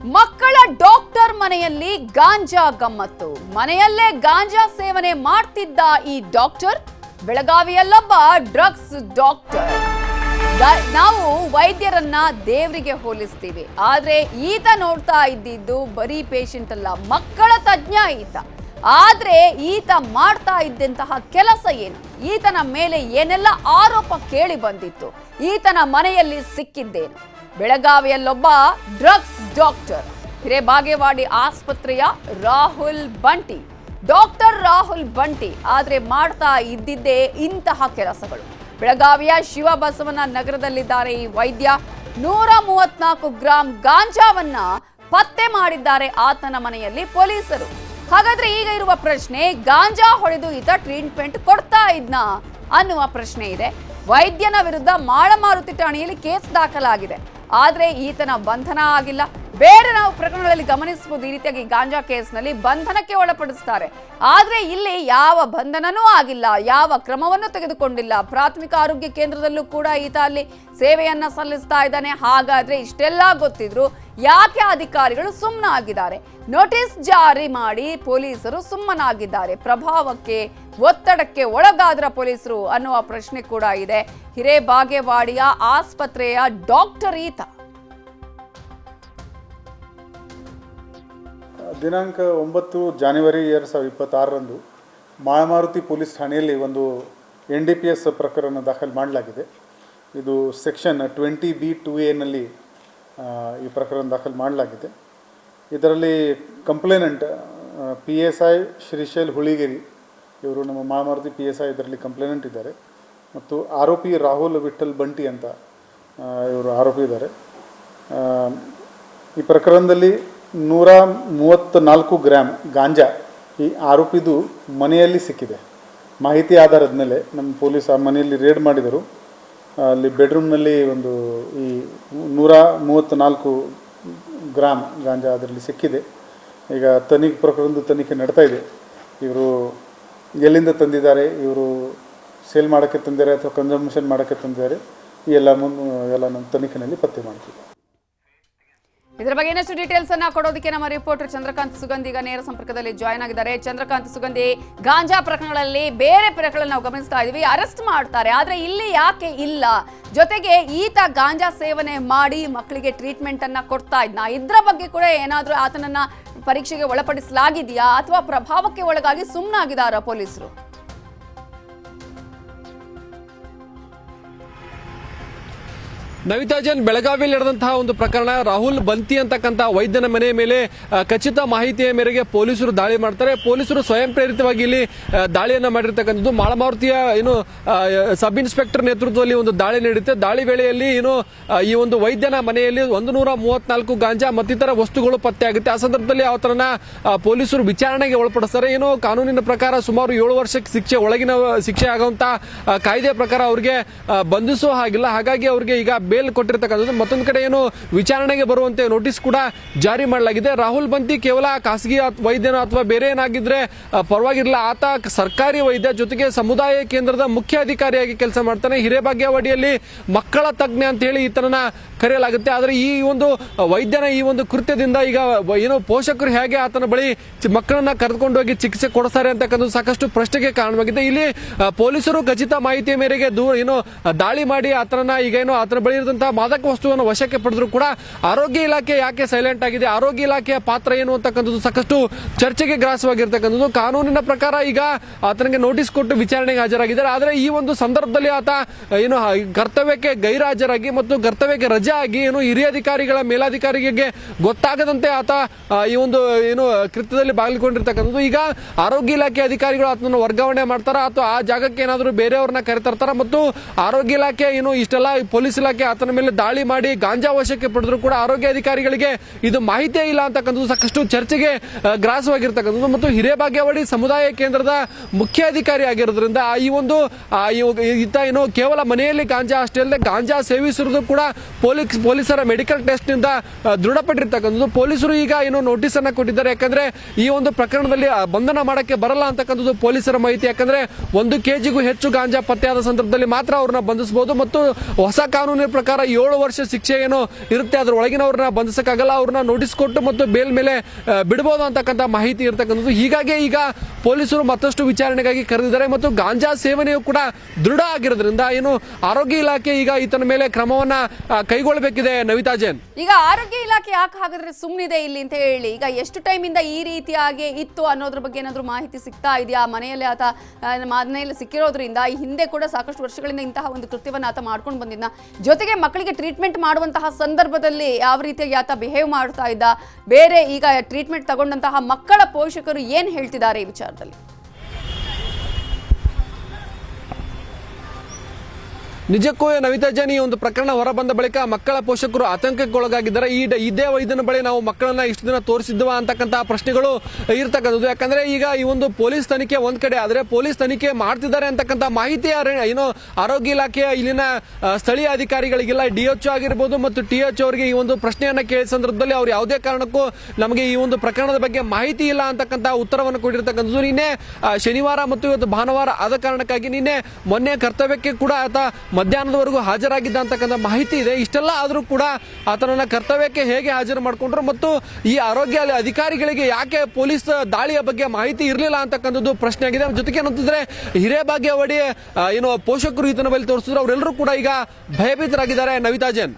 ಮಕ್ಕಳ ಡಾಕ್ಟರ್ ಮನೆಯಲ್ಲಿ ಗಾಂಜಾ ಗಮ್ಮತ್ತು. ಮನೆಯಲ್ಲೇ ಗಾಂಜಾ ಸೇವನೆ ಮಾಡ್ತಿದ್ದ ಈ ಡಾಕ್ಟರ್ ಬೆಳಗಾವಿಯಲ್ಲೊಬ್ಬ ಡ್ರಗ್ಸ್ ಡಾಕ್ಟರ್. ನಾವು ವೈದ್ಯರನ್ನ ದೇವರಿಗೆ ಹೋಲಿಸ್ತೀವಿ, ಆದ್ರೆ ಈತ ನೋಡ್ತಾ ಇದ್ದಿದ್ದು ಬರೀ ಪೇಷಂಟ್ ಅಲ್ಲ, ಮಕ್ಕಳ ತಜ್ಞ ಈತ. ಆದ್ರೆ ಈತ ಮಾಡ್ತಾ ಇದ್ದಂತಹ ಕೆಲಸ ಏನು, ಈತನ ಮೇಲೆ ಏನೆಲ್ಲ ಆರೋಪ ಕೇಳಿ ಬಂದಿತ್ತು, ಈತನ ಮನೆಯಲ್ಲಿ ಸಿಕ್ಕಿದ್ದೇನು? ಬೆಳಗಾವಿಯಲ್ಲೊಬ್ಬ ಡ್ರಗ್ಸ್ ಡಾಕ್ಟರ್, ಹಿರೇಬಾಗೇವಾಡಿ ಆಸ್ಪತ್ರೆಯ ರಾಹುಲ್ ಬಂಟಿ, ಡಾಕ್ಟರ್ ರಾಹುಲ್ ಬಂಟಿ. ಆದ್ರೆ ಮಾಡ್ತಾ ಇದ್ದಿದ್ದೇ ಇಂತಹ ಕೆಲಸಗಳು. ಬೆಳಗಾವಿಯ ಶಿವಬಸವನ ನಗರದಲ್ಲಿದ್ದಾರೆ ಈ ವೈದ್ಯ. 134 ಗ್ರಾಂ ಗಾಂಜಾವನ್ನ ಪತ್ತೆ ಮಾಡಿದ್ದಾರೆ ಆತನ ಮನೆಯಲ್ಲಿ ಪೊಲೀಸರು. ಹಾಗಾದ್ರೆ ಈಗ ಇರುವ ಪ್ರಶ್ನೆ, ಗಾಂಜಾ ಹೊಡೆದು ಈತ ಟ್ರೀಟ್ಮೆಂಟ್ ಕೊಡ್ತಾ ಇದ್ನಾ ಅನ್ನುವ ಪ್ರಶ್ನೆ ಇದೆ. ವೈದ್ಯನ ವಿರುದ್ಧ ಮಾಳಮಾರುತಿ ಠಾಣೆಯಲ್ಲಿ ಕೇಸ್ ದಾಖಲಾಗಿದೆ, ಆದ್ರೆ ಈತನ ಬಂಧನ ಆಗಿಲ್ಲ. ಬೇರೆ ನಾವು ಪ್ರಕರಣಗಳಲ್ಲಿ ಗಮನಿಸಬಹುದು, ಈ ರೀತಿಯಾಗಿ ಗಾಂಜಾ ಕೇಸ್ನಲ್ಲಿ ಬಂಧನಕ್ಕೆ ಒಳಪಡಿಸ್ತಾರೆ, ಆದ್ರೆ ಇಲ್ಲಿ ಯಾವ ಬಂಧನನೂ ಆಗಿಲ್ಲ, ಯಾವ ಕ್ರಮವನ್ನು ತೆಗೆದುಕೊಂಡಿಲ್ಲ. ಪ್ರಾಥಮಿಕ ಆರೋಗ್ಯ ಕೇಂದ್ರದಲ್ಲೂ ಕೂಡ ಈತ ಅಲ್ಲಿ ಸೇವೆಯನ್ನ ಸಲ್ಲಿಸ್ತಾ ಇದ್ದಾನೆ. ಹಾಗಾದ್ರೆ ಇಷ್ಟೆಲ್ಲ ಗೊತ್ತಿದ್ರು ಯಾಕೆ ಅಧಿಕಾರಿಗಳು ಸುಮ್ಮನಾಗಿದ್ದಾರೆ? ನೋಟಿಸ್ ಜಾರಿ ಮಾಡಿ ಪೊಲೀಸರು ಸುಮ್ಮನಾಗಿದ್ದಾರೆ. ಪ್ರಭಾವಕ್ಕೆ ಒತ್ತಡಕ್ಕೆ ಒಳಗಾದ್ರ ಪೊಲೀಸರು ಅನ್ನುವ ಪ್ರಶ್ನೆ ಕೂಡ ಇದೆ. ಹಿರೇಬಾಗೇವಾಡಿಯ ಆಸ್ಪತ್ರೆಯ ಡಾಕ್ಟರ್ ಈತ. ದಿನಾಂಕ 9 ಜಾನ್ವರಿ 2026ರಂದು ಮಾಳಮಾರುತಿ ಪೊಲೀಸ್ ಠಾಣೆಯಲ್ಲಿ ಒಂದು NDPS ಪ್ರಕರಣ ದಾಖಲು ಮಾಡಲಾಗಿದೆ. ಇದು ಸೆಕ್ಷನ್ 20B2A ಈ ಪ್ರಕರಣ ದಾಖಲು ಮಾಡಲಾಗಿದೆ. ಇದರಲ್ಲಿ ಕಂಪ್ಲೇನೆಂಟ್ PSI ಶ್ರೀಶೈಲ್ ಹುಳಿಗೇರಿ, ಇವರು ನಮ್ಮ ಮಾಳಮಾರುತಿ PSI ಇದರಲ್ಲಿ ಕಂಪ್ಲೇನೆಂಟ್ ಇದ್ದಾರೆ, ಮತ್ತು ಆರೋಪಿ ರಾಹುಲ್ ವಿಠಲ್ ಬಂಟಿ ಅಂತ ಇವರು ಆರೋಪಿ ಇದ್ದಾರೆ. ಈ ಪ್ರಕರಣದಲ್ಲಿ 134 ಗ್ರಾಂ ಗಾಂಜಾ ಈ ಆರೋಪಿದು ಮನೆಯಲ್ಲಿ ಸಿಕ್ಕಿದೆ. ಮಾಹಿತಿ ಆಧಾರದ ಮೇಲೆ ನಮ್ಮ ಪೊಲೀಸ್ ಆ ಮನೆಯಲ್ಲಿ ರೇಡ್ ಮಾಡಿದರು. ಅಲ್ಲಿ ಬೆಡ್ರೂಮ್ನಲ್ಲಿ ಒಂದು ಈ 134 ಗ್ರಾಂ ಗಾಂಜಾ ಅದರಲ್ಲಿ ಸಿಕ್ಕಿದೆ. ಈಗ ಪ್ರಕರಣದ ತನಿಖೆ ನಡ್ತಾ ಇದೆ. ಇವರು ಎಲ್ಲಿಂದ ತಂದಿದ್ದಾರೆ, ಇವರು ಸೇಲ್ ಮಾಡೋಕ್ಕೆ ತಂದಿದ್ದಾರೆ ಅಥವಾ ಕನ್ಸಂಪ್ಷನ್ ಮಾಡೋಕ್ಕೆ ತಂದಿದ್ದಾರೆ, ಈ ಎಲ್ಲ ನಮ್ಮ ತನಿಖೆಯಲ್ಲಿ ಪತ್ತೆ ಮಾಡ್ತೀವಿ. ಇದರ ಬಗ್ಗೆ ಇನ್ನಷ್ಟು ಡೀಟೇಲ್ಸ್ ಅನ್ನ ಕೊಡೋದಕ್ಕೆ ನಮ್ಮ ರಿಪೋರ್ಟರ್ ಚಂದ್ರಕಾಂತ್ ಸುಗಂಧಿ ಈಗ ನೇರ ಸಂಪರ್ಕದಲ್ಲಿ ಜಾಯ್ನ್ ಆಗಿದ್ದಾರೆ. ಚಂದ್ರಕಾಂತ್ ಸುಗಂಧಿ, ಗಾಂಜಾ ಪ್ರಕರಣಗಳಲ್ಲಿ ಬೇರೆ ಪ್ರಕರಣ ನಾವು ಗಮನಿಸ್ತಾ ಇದೀವಿ, ಅರೆಸ್ಟ್ ಮಾಡ್ತಾರೆ, ಆದ್ರೆ ಇಲ್ಲಿ ಯಾಕೆ ಇಲ್ಲ? ಜೊತೆಗೆ ಈತ ಗಾಂಜಾ ಸೇವನೆ ಮಾಡಿ ಮಕ್ಕಳಿಗೆ ಟ್ರೀಟ್ಮೆಂಟ್ ಅನ್ನ ಕೊಡ್ತಾ ಇದ್ನ, ಇದ್ರ ಬಗ್ಗೆ ಕೂಡ ಏನಾದ್ರೂ ಆತನನ್ನ ಪರೀಕ್ಷೆಗೆ ಒಳಪಡಿಸಲಾಗಿದೆಯಾ ಅಥವಾ ಪ್ರಭಾವಕ್ಕೆ ಒಳಗಾಗಿ ಸುಮ್ಮನಾಗಿದ್ದಾರಾ ಪೊಲೀಸರು? ನವಿತಾ ಜೈನ್, ಬೆಳಗಾವಿಯಲ್ಲಿ ನಡೆದಂತಹ ಒಂದು ಪ್ರಕರಣ, ರಾಹುಲ್ ಬಂತಿ ಅಂತಕ್ಕಂಥ ವೈದ್ಯನ ಮನೆ ಮೇಲೆ ಖಚಿತ ಮಾಹಿತಿಯ ಮೇರೆಗೆ ಪೊಲೀಸರು ದಾಳಿ ಮಾಡ್ತಾರೆ. ಪೊಲೀಸರು ಸ್ವಯಂ ಪ್ರೇರಿತವಾಗಿ ಇಲ್ಲಿ ದಾಳಿಯನ್ನ ಮಾಡಿರ್ತಕ್ಕಂಥದ್ದು. ಮಾಳಮಾರುತಿಯ ಸಬ್ ಇನ್ಸ್ಪೆಕ್ಟರ್ ನೇತೃತ್ವದಲ್ಲಿ ಒಂದು ದಾಳಿ ನಡೆಯುತ್ತೆ. ದಾಳಿ ವೇಳೆಯಲ್ಲಿ ಈ ಒಂದು ವೈದ್ಯನ ಮನೆಯಲ್ಲಿ 134 ಗಾಂಜಾ ಮತ್ತಿತರ ವಸ್ತುಗಳು ಪತ್ತೆ ಆಗುತ್ತೆ. ಆ ಸಂದರ್ಭದಲ್ಲಿ ಅವತರನ್ನ ಪೊಲೀಸರು ವಿಚಾರಣೆಗೆ ಒಳಪಡಿಸ್ತಾರೆ. ಕಾನೂನಿನ ಪ್ರಕಾರ ಸುಮಾರು 7 ವರ್ಷಕ್ಕೆ ಒಳಗಿನ ಶಿಕ್ಷೆ ಆಗುವಂತಹ ಕಾಯ್ದೆ ಪ್ರಕಾರ ಅವರಿಗೆ ಬಂಧಿಸುವ ಹಾಗಿಲ್ಲ. ಹಾಗಾಗಿ ಅವರಿಗೆ ಈಗ ಬೇಲ್ ಕೊಟ್ಟಿರ್ತಕ್ಕಂಥದ್ದು. ಮತ್ತೊಂದು ಕಡೆ ವಿಚಾರಣೆಗೆ ಬರುವಂತೆ ನೋಟಿಸ್ ಕೂಡ ಜಾರಿ ಮಾಡಲಾಗಿದೆ. ರಾಹುಲ್ ಬಂತಿ ಕೇವಲ ಖಾಸಗಿ ವೈದ್ಯನ ಅಥವಾ ಬೇರೆ ಏನಾಗಿದ್ರೆ ಪರವಾಗಿರಲಿಲ್ಲ, ಆತ ಸರ್ಕಾರಿ ವೈದ್ಯ, ಜೊತೆಗೆ ಸಮುದಾಯ ಕೇಂದ್ರದ ಮುಖ್ಯ ಅಧಿಕಾರಿಯಾಗಿ ಕೆಲಸ ಮಾಡ್ತಾನೆ. ಹಿರೇಬಾಗೇವಾಡಿಯಲ್ಲಿ ಮಕ್ಕಳ ತಜ್ಞ ಅಂತ ಹೇಳಿ ಈತನನ್ನ ಕರೆಯಲಾಗುತ್ತೆ. ಆದರೆ ಈ ಒಂದು ವೈದ್ಯನ ಈ ಒಂದು ಕೃತ್ಯದಿಂದ ಈಗ ಪೋಷಕರು ಹೇಗೆ ಆತನ ಬಳಿ ಮಕ್ಕಳನ್ನ ಕರೆದುಕೊಂಡು ಹೋಗಿ ಚಿಕಿತ್ಸೆ ಕೊಡಿಸ್ತಾರೆ ಅಂತಕ್ಕಂಥ ಸಾಕಷ್ಟು ಪ್ರಶ್ನೆಗೆ ಕಾರಣವಾಗಿದೆ. ಇಲ್ಲಿ ಪೊಲೀಸರು ಖಚಿತ ಮಾಹಿತಿಯ ಮೇರೆಗೆ ದಾಳಿ ಮಾಡಿ ಆತನನ್ನ ಈಗ ಆತನ ಬಳಿ ಇರುವಂತಹ ಮಾದಕ ವಸ್ತುವನ್ನು ವಶಕ್ಕೆ ಪಡೆದ್ರು ಕೂಡ ಆರೋಗ್ಯ ಇಲಾಖೆ ಯಾಕೆ ಸೈಲೆಂಟ್ ಆಗಿದೆ, ಆರೋಗ್ಯ ಇಲಾಖೆಯ ಪಾತ್ರ ಏನು ಅಂತಕ್ಕಂಥದ್ದು ಸಾಕಷ್ಟು ಚರ್ಚೆಗೆ ಗ್ರಾಸವಾಗಿರ್ತಕ್ಕಂಥದ್ದು. ಕಾನೂನಿನ ಪ್ರಕಾರ ಈಗ ಆತನಿಗೆ ನೋಟಿಸ್ ಕೊಟ್ಟು ವಿಚಾರಣೆಗೆ ಹಾಜರಾಗಿದ್ದಾರೆ. ಆದರೆ ಈ ಒಂದು ಸಂದರ್ಭದಲ್ಲಿ ಆತ ಕರ್ತವ್ಯಕ್ಕೆ ಗೈರಾಜರಾಗಿ ಮತ್ತು ಕರ್ತವ್ಯಕ್ಕೆ ರಜೆ ಆಗಿ ಹಿರಿಯ ಅಧಿಕಾರಿಗಳ ಮೇಲಾಧಿಕಾರಿಗೆ ಗೊತ್ತಾಗದಂತೆ ಆತ ಈ ಒಂದು ಕೃತ್ಯದಲ್ಲಿ ಭಾಗವಹಿಸಿಕೊಂಡಿರ್ತಕ್ಕಂಥದ್ದು. ಈಗ ಆರೋಗ್ಯ ಇಲಾಖೆ ಅಧಿಕಾರಿಗಳು ಆತನನ್ನು ವರ್ಗಾವಣೆ ಮಾಡ್ತಾರ ಅಥವಾ ಆ ಜಾಗಕ್ಕೆ ಏನಾದರೂ ಬೇರೆಯವ್ರನ್ನ ಕರೆತರ್ತಾರ, ಮತ್ತು ಆರೋಗ್ಯ ಇಲಾಖೆ ಇಷ್ಟೆಲ್ಲ ಪೊಲೀಸ್ ಇಲಾಖೆ ಆತನ ಮೇಲೆ ದಾಳಿ ಮಾಡಿ ಗಾಂಜಾ ವಶಕ್ಕೆ ಪಡೆದ್ರು ಕೂಡ ಆರೋಗ್ಯ ಅಧಿಕಾರಿಗಳಿಗೆ ಇದು ಮಾಹಿತಿಯೇ ಇಲ್ಲ ಅಂತಕ್ಕಂಥದ್ದು ಸಾಕಷ್ಟು ಚರ್ಚೆಗೆ ಗ್ರಾಸವಾಗಿರ್ತಕ್ಕಂಥದ್ದು. ಮತ್ತು ಹಿರೇಬಾಗೇವಾಡಿ ಸಮುದಾಯ ಕೇಂದ್ರದ ಮುಖ್ಯ ಅಧಿಕಾರಿ ಆಗಿರೋದ್ರಿಂದ ಈತ ಕೇವಲ ಮನೆಯಲ್ಲಿ ಗಾಂಜಾ ಅಷ್ಟೇ ಅಲ್ಲದೆ ಗಾಂಜಾ ಸೇವಿಸಿರುವುದು ಕೂಡ ಪೊಲೀಸ್ ಪೊಲೀಸರ ಮೆಡಿಕಲ್ ಟೆಸ್ಟ್ ನಿಂದ ದೃಢಪಟ್ಟಿರ್ತಕ್ಕಂಥದ್ದು. ಪೊಲೀಸರು ಈಗ ಏನು ನೋಟಿಸ್ ಅನ್ನ ಕೊಟ್ಟಿದ್ದಾರೆ. ಯಾಕಂದ್ರೆ ಈ ಒಂದು ಪ್ರಕರಣದಲ್ಲಿ ಬಂಧನ ಮಾಡಕ್ಕೆ ಬರಲ್ಲ ಅಂತಕ್ಕಂಥದ್ದು ಪೊಲೀಸರ ಮಾಹಿತಿ. ಯಾಕಂದ್ರೆ 1 kg ಹೆಚ್ಚು ಗಾಂಜಾ ಪತ್ತೆಯಾದ ಸಂದರ್ಭದಲ್ಲಿ ಮಾತ್ರ ಅವ್ರನ್ನ ಬಂಧಿಸಬಹುದು ಮತ್ತು ಹೊಸ ಕಾನೂನಿನ ಪ್ರಕಾರ 7 ವರ್ಷ ಶಿಕ್ಷೆ ಏನು ಇರುತ್ತೆ ಅದ್ರ ಒಳಗಿನವ್ರನ್ನ ಬಂಧಿಸಕ್ಕಾಗಲ್ಲ. ಅವ್ರನ್ನ ನೋಟಿಸ್ ಕೊಟ್ಟು ಮತ್ತು ಬೇಲ್ ಮೇಲೆ ಬಿಡಬಹುದು ಅಂತಕ್ಕಂಥ ಮಾಹಿತಿ ಇರತಕ್ಕಂಥದ್ದು. ಹೀಗಾಗಿ ಈಗ ಪೊಲೀಸರು ಮತ್ತಷ್ಟು ವಿಚಾರಣೆಗಾಗಿ ಕರೆದಿದ್ದಾರೆ ಮತ್ತು ಗಾಂಜಾ ಸೇವನೆಯು ಕೂಡ ದೃಢ ಆಗಿರೋದ್ರಿಂದ ಏನು ಆರೋಗ್ಯ ಇಲಾಖೆ ಈಗ ಈತನ ಮೇಲೆ ಕ್ರಮವನ್ನ ಕೈಗೊಳ್ಳಬೇಕಿದೆ. ನವಿತಾ ಜೈನ್, ಈಗ ಆರೋಗ್ಯ ಇಲಾಖೆ ಯಾಕೆ ಹಾಗಾದ್ರೆ ಸುಮ್ಮನಿದೆ ಇಲ್ಲಿ ಅಂತ ಹೇಳಿ, ಈಗ ಎಷ್ಟು ಟೈಮ್ ಇಂದ ಈ ರೀತಿಯಾಗಿ ಇತ್ತು ಅನ್ನೋದ್ರ ಬಗ್ಗೆ ಏನಾದ್ರು ಮಾಹಿತಿ ಸಿಗ್ತಾ ಇದೆಯಾ? ಮನೆಯಲ್ಲಿ ಆತ ಮನೆಯಲ್ಲಿ ಸಿಕ್ಕಿರೋದ್ರಿಂದ ಈ ಹಿಂದೆ ಕೂಡ ಸಾಕಷ್ಟು ವರ್ಷಗಳಿಂದ ಇಂತಹ ಒಂದು ಕೃತ್ಯವನ್ನ ಆತ ಮಾಡ್ಕೊಂಡು ಬಂದಿದ್ದ. ಜೊತೆಗೆ ಮಕ್ಕಳಿಗೆ ಟ್ರೀಟ್ಮೆಂಟ್ ಮಾಡುವಂತಹ ಸಂದರ್ಭದಲ್ಲಿ ಯಾವ ರೀತಿಯಾಗಿ ಆತ ಬಿಹೇವ್ ಮಾಡ್ತಾ ಇದ್ದ, ಬೇರೆ ಈಗ ಟ್ರೀಟ್ಮೆಂಟ್ ತಗೊಂಡಂತಹ ಮಕ್ಕಳ ಪೋಷಕರು ಏನ್ ಹೇಳ್ತಿದ್ದಾರೆ ಈ ವಿಚಾರದಲ್ಲಿ? ನಿಜಕ್ಕೂ ನವಿತಾ ಜೈನ್, ಈ ಒಂದು ಪ್ರಕರಣ ಹೊರಬಂದ ಬಳಿಕ ಮಕ್ಕಳ ಪೋಷಕರು ಆತಂಕಕ್ಕೊಳಗಾಗಿದ್ದಾರೆ. ಇದೇ ವೈದ್ಯನ ಬಳಿ ನಾವು ಮಕ್ಕಳನ್ನ ಇಷ್ಟು ದಿನ ತೋರಿಸಿದ್ವ ಅಂತಕ್ಕಂತಹ ಪ್ರಶ್ನೆಗಳು ಇರ್ತಕ್ಕಂಥದ್ದು. ಯಾಕಂದ್ರೆ ಈಗ ಈ ಒಂದು ಪೊಲೀಸ್ ತನಿಖೆ ಒಂದ್ ಕಡೆ ಆದ್ರೆ ಪೊಲೀಸ್ ತನಿಖೆ ಮಾಡ್ತಿದ್ದಾರೆ ಅಂತಕ್ಕಂಥ ಮಾಹಿತಿ ಏನು ಆರೋಗ್ಯ ಇಲಾಖೆಯ ಇಲ್ಲಿನ ಸ್ಥಳೀಯ ಅಧಿಕಾರಿಗಳಿಗೆಲ್ಲ DHO ಆಗಿರ್ಬೋದು ಮತ್ತು THO ಅವರಿಗೆ ಈ ಒಂದು ಪ್ರಶ್ನೆಯನ್ನ ಕೇಳಿದ ಸಂದರ್ಭದಲ್ಲಿ ಅವ್ರು ಯಾವುದೇ ಕಾರಣಕ್ಕೂ ನಮಗೆ ಈ ಒಂದು ಪ್ರಕರಣದ ಬಗ್ಗೆ ಮಾಹಿತಿ ಇಲ್ಲ ಅಂತಕ್ಕಂಥ ಉತ್ತರವನ್ನು ಕೊಟ್ಟಿರ್ತಕ್ಕಂಥದ್ದು. ನಿನ್ನೆ ಶನಿವಾರ ಮತ್ತು ಇವತ್ತು ಭಾನುವಾರ ಆದ ಕಾರಣಕ್ಕಾಗಿ ನಿನ್ನೆ ಮೊನ್ನೆ ಕರ್ತವ್ಯಕ್ಕೆ ಕೂಡ ಆತ ಮಧ್ಯಾಹ್ನದವರೆಗೂ ಹಾಜರಾಗಿದ್ದ ಅಂತಕ್ಕಂಥ ಮಾಹಿತಿ ಇದೆ. ಇಷ್ಟೆಲ್ಲ ಆದರೂ ಕೂಡ ಆತನನ್ನ ಕರ್ತವ್ಯಕ್ಕೆ ಹೇಗೆ ಹಾಜರು ಮಾಡಿಕೊಂಡ್ರು ಮತ್ತು ಈ ಆರೋಗ್ಯ ಅಧಿಕಾರಿಗಳಿಗೆ ಯಾಕೆ ಪೊಲೀಸ್ ದಾಳಿಯ ಬಗ್ಗೆ ಮಾಹಿತಿ ಇರಲಿಲ್ಲ ಅಂತಕ್ಕಂಥದ್ದು ಪ್ರಶ್ನೆ ಆಗಿದೆ. ಜೊತೆಗೆ ಏನಂತಂದ್ರೆ ಹಿರೇಭಾಗ್ಯವಡಿ ಏನು ಪೋಷಕರು ಈತನ ಬಳಿ ತೋರಿಸಿದ್ರು ಅವರೆಲ್ಲರೂ ಕೂಡ ಈಗ ಭಯಭೀತರಾಗಿದ್ದಾರೆ. ನವಿತಾ ಜೈನ್.